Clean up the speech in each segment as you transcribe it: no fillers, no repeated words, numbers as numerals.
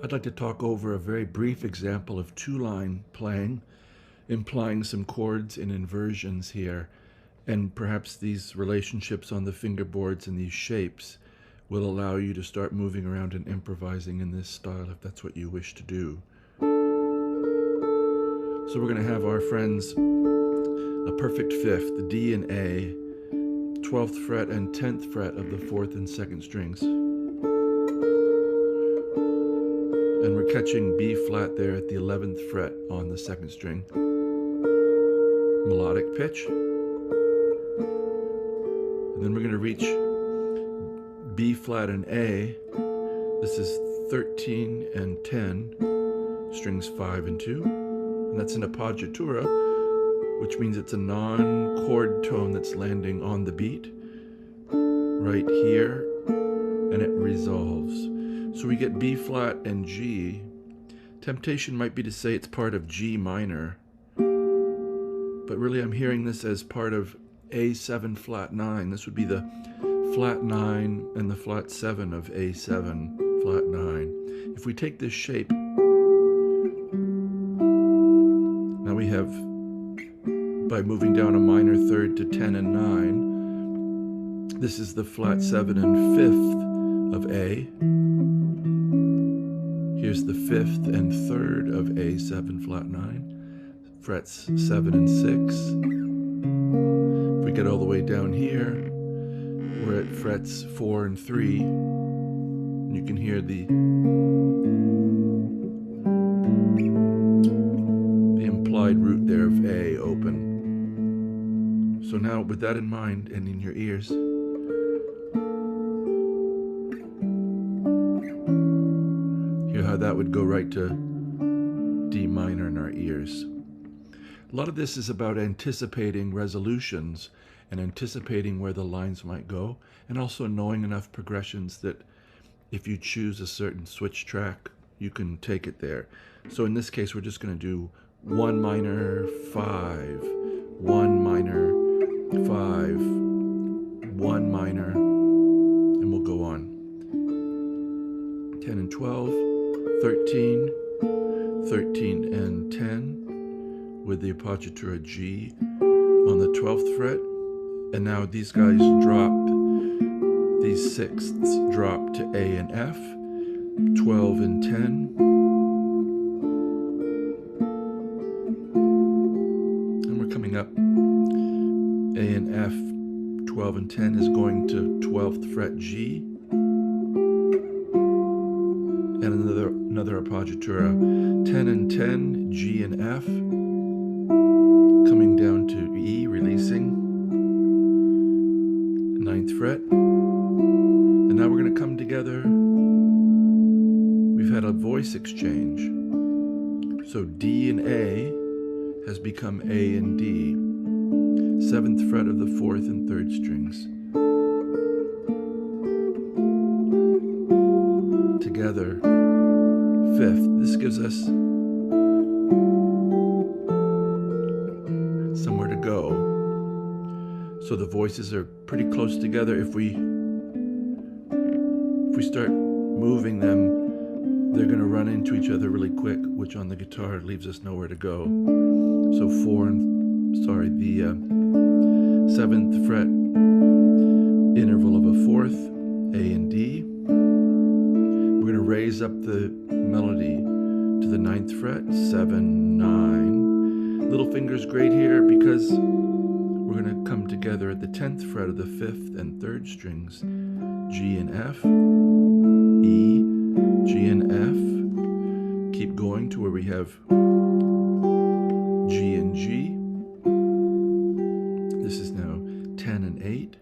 I'd like to talk over a very brief example of two-line playing, implying some chords and inversions here, and perhaps these relationships on the fingerboards and these shapes will allow you to start moving around and improvising in this style if that's what you wish to do. So we're going to have our friends a perfect fifth, the D and A, 12th fret and 10th fret of the 4th and 2nd strings. And we're catching B flat there at the 11th fret on the 2nd string. Melodic pitch. And then we're going to reach B flat and A. This is 13 and 10, strings 5 and 2. And that's an appoggiatura, which means it's a non-chord tone that's landing on the beat right here, and it resolves. So we get B flat and G. Temptation might be to say it's part of G minor, but really I'm hearing this as part of A7 flat 9. This would be the flat 9 and the flat 7 of A7 flat 9. If we take this shape, now we have, by moving down a minor third to 10 and 9, this is the flat 7 and 5th of A. Here's the 5th and 3rd of A7 flat 9, frets 7 and 6. If we get all the way down here, we're at frets 4 and 3. And you can hear the implied root there of A open. So now with that in mind and in your ears, hear how that would go right to D minor in our ears. A lot of this is about anticipating resolutions and anticipating where the lines might go, and also knowing enough progressions that if you choose a certain switch track, you can take it there. So in this case, we're just going to do 1 minor 5, 1 minor 5, 1 minor, and we'll go on. 10 and 12, 13, 13 and 10 with the appoggiatura G on the 12th fret. And now these guys drop, these sixths drop to A and F, 12 and 10. And we're coming up, A and F, 12 and 10 is going to 12th fret G. And another appoggiatura, 10 and 10, G and F, coming down to E, releasing, 9th fret. And now we're going to come together. We've had a voice exchange. So D and A has become A and D, 7th fret of the 4th and 3rd strings. Together, 5th. This gives us somewhere to go. So the voices are pretty close together. If we start moving them, they're going to run into each other really quick, which on the guitar leaves us nowhere to go. So the 7th fret interval of a 4th, A and D. We're going to raise up the melody to the 9th fret, 7, 9. Little finger's great here because we're going to come together at the 10th fret of the 5th and 3rd strings, G and F, E, G and F. Keep going to where we have G and G. This is now 10 and 8.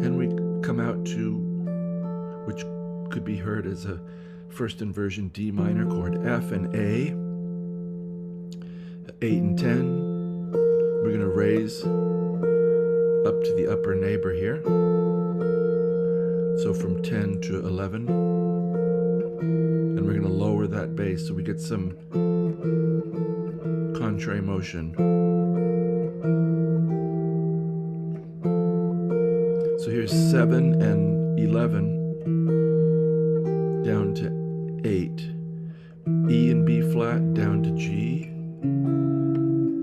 And we come out to, which could be heard as a first inversion D minor chord, F and A. 8 and 10, we're going to raise up to the upper neighbor here. So from 10 to 11. And we're going to lower that bass so we get some contrary motion. So here's 7 and 11 down to 8, E and B flat down to G,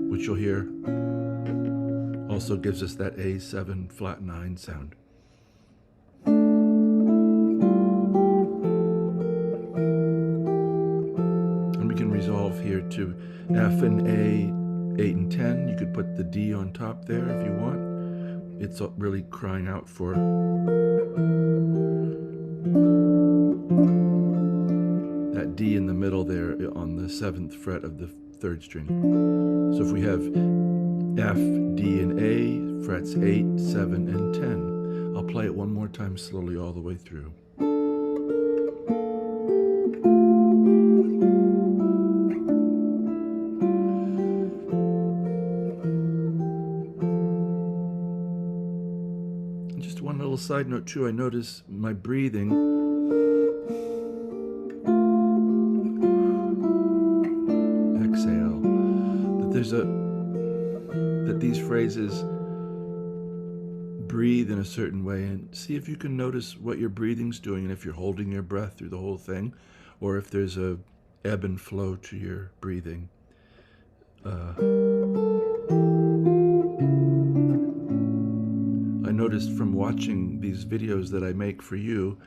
which you'll hear also gives us that A7 flat 9 sound. And we can resolve here to F and A 8 and 10. You could put the D on top there if you want. It's really crying out for that D in the middle there on the 7th fret of the 3rd string. So if we have F, D, and A, frets 8, 7, and 10. I'll play it one more time slowly all the way through. And just one little side note too, I notice my breathing. Exhale. That these phrases breathe in a certain way, and see if you can notice what your breathing's doing, and if you're holding your breath through the whole thing, or if there's a ebb and flow to your breathing. I noticed from watching these videos that I make for you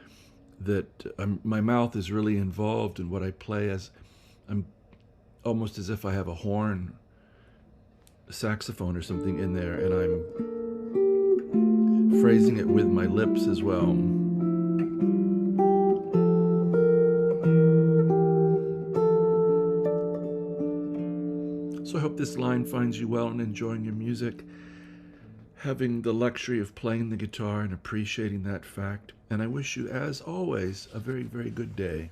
that my mouth is really involved in what I play, as I'm almost as if I have a horn, a saxophone or something in there, and I'm phrasing it with my lips as well. So I hope this line finds you well and enjoying your music, having the luxury of playing the guitar and appreciating that fact. And I wish you, as always, a very, very good day.